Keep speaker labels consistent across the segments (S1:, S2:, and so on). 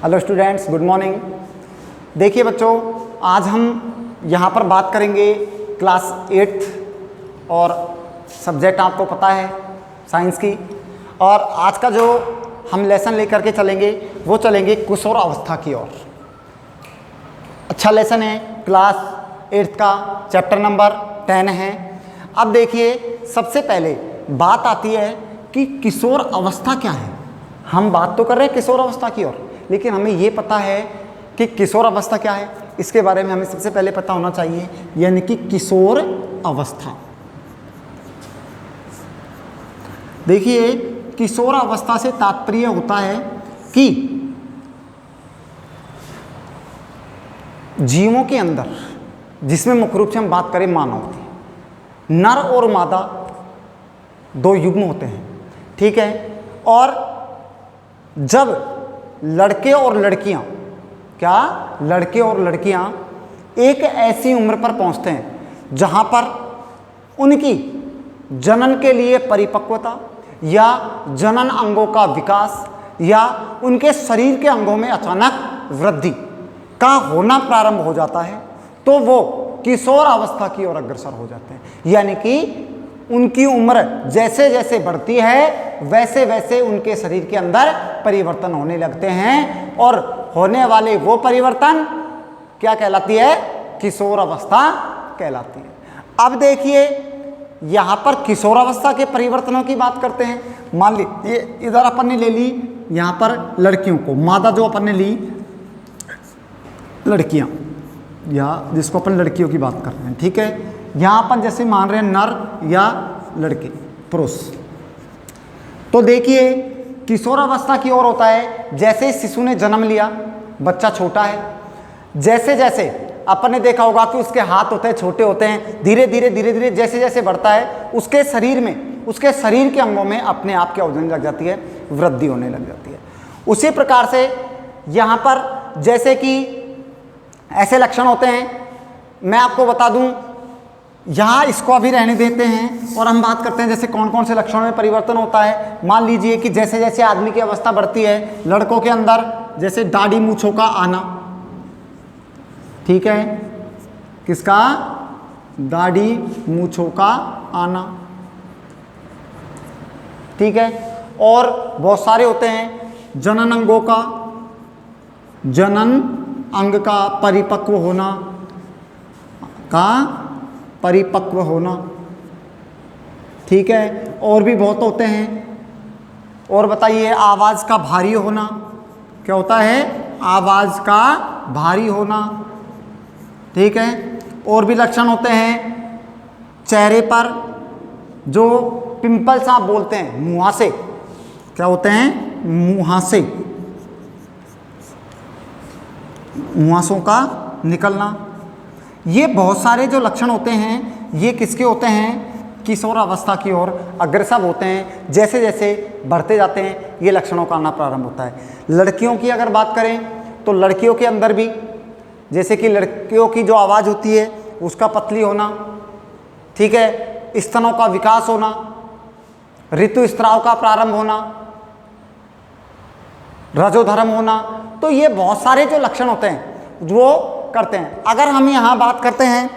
S1: Hello students, good morning. देखिए बच्चों, आज हम यहाँ पर बात करेंगे क्लास 8 और सब्जेक्ट आपको पता है साइंस की। और आज का जो हम लेसन लेकर के चलेंगे वो चलेंगे किशोर अवस्था की ओर। अच्छा लेसन है, क्लास 8 का चैप्टर नंबर 10 है। अब देखिए, सबसे पहले बात आती है कि किशोर अवस्था क्या है। हम बात तो कर रहे हैं किशोर अवस्था की ओर, लेकिन हमें ये पता है कि किशोर अवस्था क्या है, इसके बारे में हमें सबसे पहले पता होना चाहिए। यानी कि किशोर अवस्था, देखिए किशोर अवस्था से तात्पर्य होता है कि जीवों के अंदर, जिसमें मुख्य रूप से हम बात करें मानव की, नर और मादा दो युग्म होते हैं, ठीक है। और जब लड़के और लड़कियां, क्या लड़के और लड़कियां एक ऐसी उम्र पर पहुंचते हैं जहां पर उनकी जनन के लिए परिपक्वता या जनन अंगों का विकास या उनके शरीर के अंगों में अचानक वृद्धि का होना प्रारंभ हो जाता है, तो वो किशोर अवस्था की ओर अग्रसर हो जाते हैं। यानी कि उनकी उम्र जैसे जैसे बढ़ती है वैसे वैसे उनके शरीर के अंदर परिवर्तन होने लगते हैं, और होने वाले वो परिवर्तन क्या कहलाती है? किशोर अवस्था कहलाती है। अब देखिए, यहाँ पर किशोर अवस्था के परिवर्तनों की बात करते हैं। मान लीजिए इधर अपन ने ले ली यहाँ पर लड़कियों को, मादा जो अपन ने ली लड़कियाँ, या जिसको अपन लड़कियों की बात कर रहे हैं, ठीक है। यहाँ अपन जैसे मान रहे हैं नर या लड़के, पुरुष। तो देखिए किशोर अवस्था की ओर होता है जैसे शिशु ने जन्म लिया, बच्चा छोटा है, जैसे जैसे अपन ने देखा होगा कि उसके हाथ होते हैं छोटे होते हैं, धीरे धीरे जैसे जैसे बढ़ता है उसके शरीर में, उसके शरीर के अंगों में अपने आप क्या होने लग जाती है? वृद्धि होने लग जाती है। उसी प्रकार से यहाँ पर जैसे कि ऐसे लक्षण होते हैं, मैं आपको बता दूं, यहाँ इसको अभी रहने देते हैं और हम बात करते हैं जैसे कौन कौन से लक्षणों में परिवर्तन होता है। मान लीजिए कि जैसे जैसे आदमी की अवस्था बढ़ती है, लड़कों के अंदर जैसे दाढ़ी मूंछों का आना, ठीक है, किसका? दाढ़ी मूंछों का आना, ठीक है। और बहुत सारे होते हैं जनन अंगों का, जनन अंग का परिपक्व होना, का परिपक्व होना, ठीक है। और भी बहुत होते हैं। और बताइए, आवाज़ का भारी होना, क्या होता है? आवाज़ का भारी होना, ठीक है। और भी लक्षण होते हैं चेहरे पर जो पिंपल्स आप बोलते हैं, मुहासे, क्या होते हैं? मुहासे, मुहासों का निकलना। ये बहुत सारे जो लक्षण होते हैं ये किसके होते हैं? किशोर अवस्था की ओर अग्रसर होते हैं। जैसे जैसे बढ़ते जाते हैं ये लक्षणों का आना प्रारंभ होता है। लड़कियों की अगर बात करें तो लड़कियों के अंदर भी, जैसे कि लड़कियों की जो आवाज़ होती है उसका पतली होना, ठीक है, स्तनों का विकास होना, ऋतुस्राव का प्रारंभ होना, रजोधर्म होना, तो ये बहुत सारे जो लक्षण होते हैं वो करते हैं। अगर हम यहाँ बात करते हैं,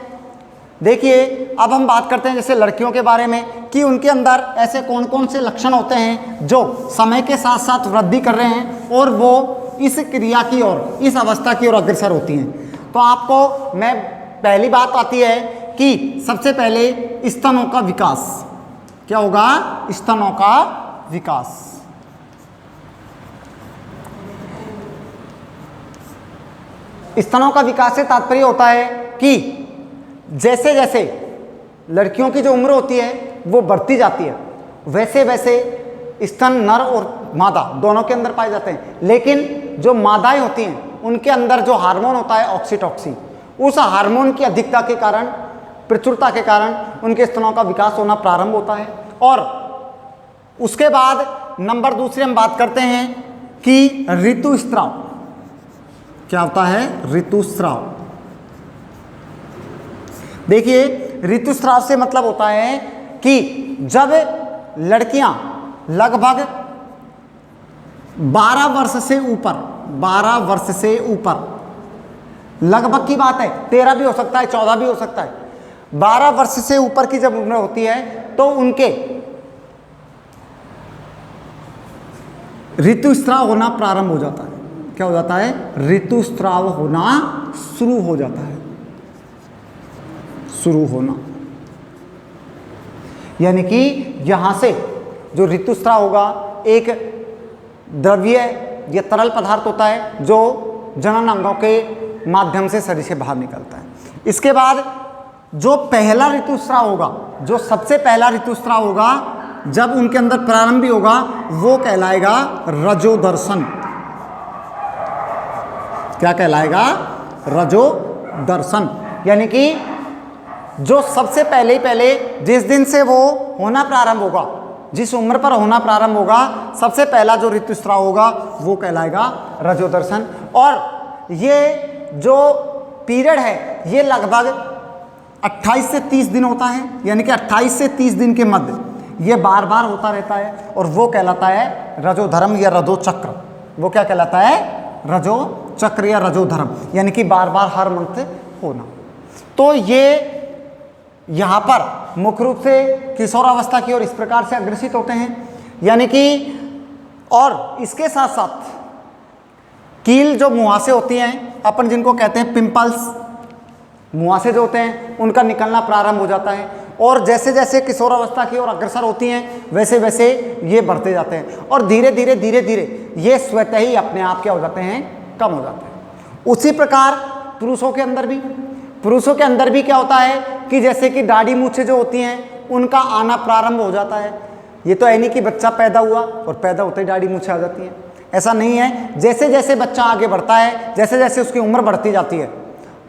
S1: देखिए अब हम बात करते हैं जैसे लड़कियों के बारे में कि उनके अंदर ऐसे कौन कौन से लक्षण होते हैं जो समय के साथ साथ वृद्धि कर रहे हैं और वो इस क्रिया की ओर, इस अवस्था की ओर अग्रसर होती हैं। तो आपको मैं पहली बात आती है कि सबसे पहले स्तनों का विकास, क्या होगा? स्तनों का विकास। स्तनों का विकास से तात्पर्य होता है कि जैसे जैसे लड़कियों की जो उम्र होती है वो बढ़ती जाती है वैसे वैसे स्तन नर और मादा दोनों के अंदर पाए जाते हैं। लेकिन जो मादाएं होती हैं उनके अंदर जो हार्मोन होता है ऑक्सीटॉक्सिन, उस हार्मोन की अधिकता के कारण, प्रचुरता के कारण उनके स्तनों का विकास होना प्रारंभ होता है। और उसके बाद नंबर दूसरे हम बात करते हैं कि ऋतुस्राव, क्या होता है? ऋतुस्राव। देखिए ऋतुस्राव से मतलब होता है कि जब लड़कियां लगभग 12 वर्ष से ऊपर, 12 वर्ष से ऊपर, लगभग की बात है, 13 भी हो सकता है, 14 भी हो सकता है, 12 वर्ष से ऊपर की जब उम्र होती है तो उनके ऋतुस्राव होना प्रारंभ हो जाता है। क्या हो जाता है? ऋतुस्राव होना शुरू हो जाता है, शुरू होना। यानी कि यहां से जो ऋतुस्राव होगा, एक द्रव्य या तरल पदार्थ होता है जो जनन अंगों के माध्यम से शरीर से बाहर निकलता है। इसके बाद जो पहला ऋतुस्राव होगा, जो सबसे पहला ऋतुस्राव होगा जब उनके अंदर प्रारंभी होगा, वो कहलाएगा रजोदर्शन। क्या कहलाएगा? रजोदर्शन। यानी कि जो सबसे पहले जिस दिन से वो होना प्रारंभ होगा, जिस उम्र पर होना प्रारंभ होगा, सबसे पहला जो ऋतुस्राव होगा वो कहलाएगा रजोदर्शन। और ये जो पीरियड है ये लगभग 28 से 30 दिन होता है। यानी कि 28 से 30 दिन के मध्य ये बार बार होता रहता है और वो कहलाता है रजोधर्म या रजोचक्र। वो क्या कहलाता है? रजोचक्र या रजोधर्म, यानी कि बार बार हर मंथ होना। तो ये यहाँ पर मुख्य रूप से किशोरावस्था की ओर इस प्रकार से अग्रसित होते हैं। यानी कि और इसके साथ साथ कील जो मुहासे होती हैं, अपन जिनको कहते हैं पिंपल्स, मुहासे जो होते हैं उनका निकलना प्रारंभ हो जाता है। और जैसे जैसे किशोरावस्था की ओर अग्रसर होती हैं वैसे वैसे ये बढ़ते जाते हैं और धीरे धीरे ये स्वतः ही अपने आप क्या हो जाते हैं? कम हो जाते हैं। उसी प्रकार पुरुषों के अंदर भी क्या होता है कि जैसे कि दाढ़ी मूछें जो होती हैं उनका आना प्रारंभ हो जाता है। ये तो है नहीं कि बच्चा पैदा हुआ और पैदा होते ही दाढ़ी मूछें आ जाती हैं, ऐसा नहीं है। जैसे जैसे बच्चा आगे बढ़ता है, जैसे जैसे उसकी उम्र बढ़ती जाती है,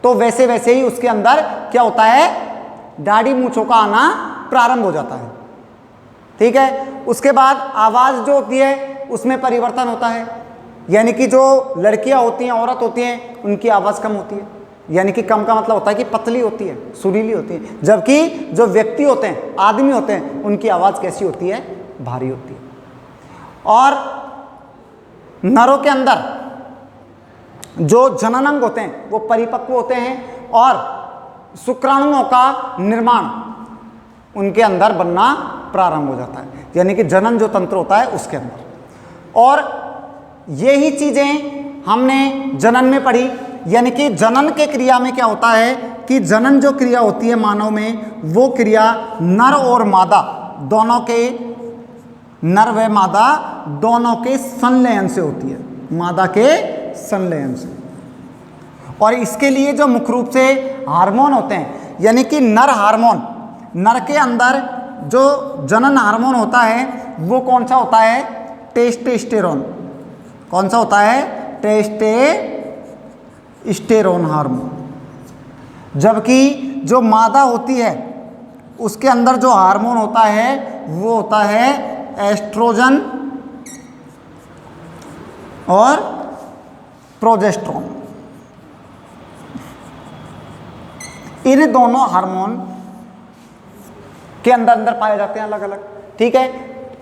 S1: तो वैसे वैसे ही उसके अंदर क्या होता है? दाढ़ी मूछों का आना प्रारंभ हो जाता है। ठीक है। उसके बाद आवाज़ जो होती है उसमें परिवर्तन होता है। यानी कि जो लड़कियां होती हैं, औरत होती हैं, उनकी आवाज़ कम होती है। यानी कि कम का मतलब होता है कि पतली होती है, सुरीली होती है। जबकि जो व्यक्ति होते हैं, आदमी होते हैं, उनकी आवाज़ कैसी होती है? भारी होती है। और नरों के अंदर जो जननांग होते हैं वो परिपक्व होते हैं और शुक्राणुओं का निर्माण उनके अंदर बनना प्रारंभ हो जाता है। यानी कि जनन जो तंत्र होता है उसके अंदर। और यही चीज़ें हमने जनन में पढ़ी। यानी कि जनन के क्रिया में क्या होता है कि जनन जो क्रिया होती है मानव में, वो क्रिया नर और मादा दोनों के, नर व मादा दोनों के संलयन से होती है, मादा के संलयन से। और इसके लिए जो मुख्य रूप से हार्मोन होते हैं, यानी कि नर हार्मोन, नर के अंदर जो जनन हार्मोन होता है वो कौन सा होता है? टेस्टोस्टेरोन। कौन सा होता है? Testosterone hormone. जबकि जो मादा होती है उसके अंदर जो हार्मोन होता है वो होता है एस्ट्रोजन और प्रोजेस्टेरोन। इन दोनों हार्मोन के अंदर पाए जाते हैं अलग अलग। ठीक है।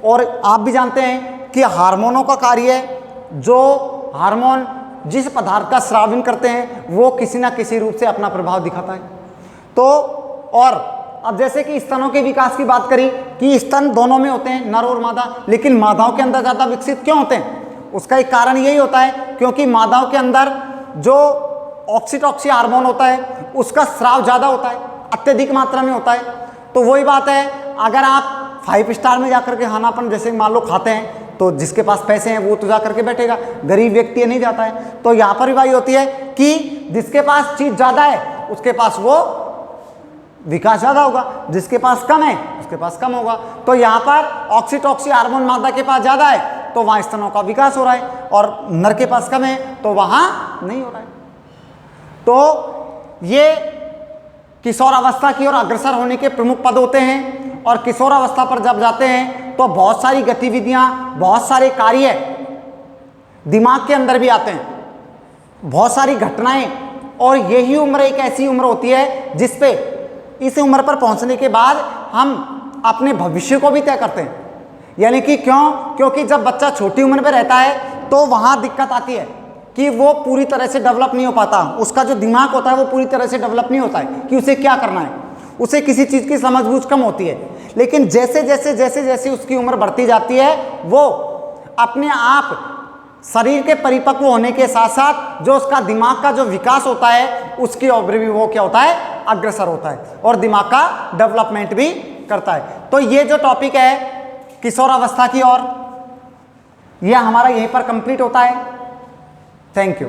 S1: और आप भी जानते हैं कि हार्मोनों का कार्य, जो हार्मोन जिस पदार्थ का स्रावन करते हैं वो किसी ना किसी रूप से अपना प्रभाव दिखाता है। तो और अब जैसे कि स्तनों के विकास की बात करी कि स्तन दोनों में होते हैं, नर और मादा, लेकिन मादाओं के अंदर ज़्यादा विकसित क्यों होते हैं? उसका एक कारण यही होता है क्योंकि मादाओं के अंदर जो ऑक्सीटॉक्सी हार्मोन होता है उसका स्राव ज़्यादा होता है, अत्यधिक मात्रा में होता है। तो वही बात है, अगर आप 5 स्टार में जाकर के खाना अपन जैसे मान लो खाते हैं तो जिसके पास पैसे हैं वो तो जा करके बैठेगा, गरीब व्यक्ति नहीं जाता है। तो यहाँ पर भी बात होती है कि जिसके पास चीज़ ज़्यादा है उसके पास वो विकास ज़्यादा होगा, जिसके पास कम है उसके पास कम होगा। तो यहाँ पर ऑक्सीटॉक्सी हार्मोन मादा के पास ज़्यादा है तो वहाँ स्तनों का विकास हो रहा है, और नर के पास कम है तो वहाँ नहीं हो रहा है। तो ये किशोरावस्था की ओर अग्रसर होने के प्रमुख पद होते हैं। और किशोरावस्था पर जब जाते हैं तो बहुत सारी गतिविधियां, बहुत सारे कार्य दिमाग के अंदर भी आते हैं, बहुत सारी घटनाएं। और यही उम्र एक ऐसी उम्र होती है जिस पे इस उम्र पर पहुंचने के बाद हम अपने भविष्य को भी तय करते हैं। यानी कि क्योंकि जब बच्चा छोटी उम्र में रहता है तो वहाँ दिक्कत आती है, कि वो पूरी तरह से डेवलप नहीं हो पाता, उसका जो दिमाग होता है वो पूरी तरह से डेवलप नहीं होता है कि उसे क्या करना है, उसे किसी चीज़ की समझबूझ कम होती है। लेकिन जैसे जैसे जैसे जैसे उसकी उम्र बढ़ती जाती है, वो अपने आप शरीर के परिपक्व होने के साथ साथ जो उसका दिमाग का जो विकास होता है उसकी ओर भी वो क्या होता है, अग्रसर होता है और दिमाग का डेवलपमेंट भी करता है। तो ये जो टॉपिक है किशोरावस्था की ओर, यह हमारा यहीं पर कंप्लीट होता है। Thank you.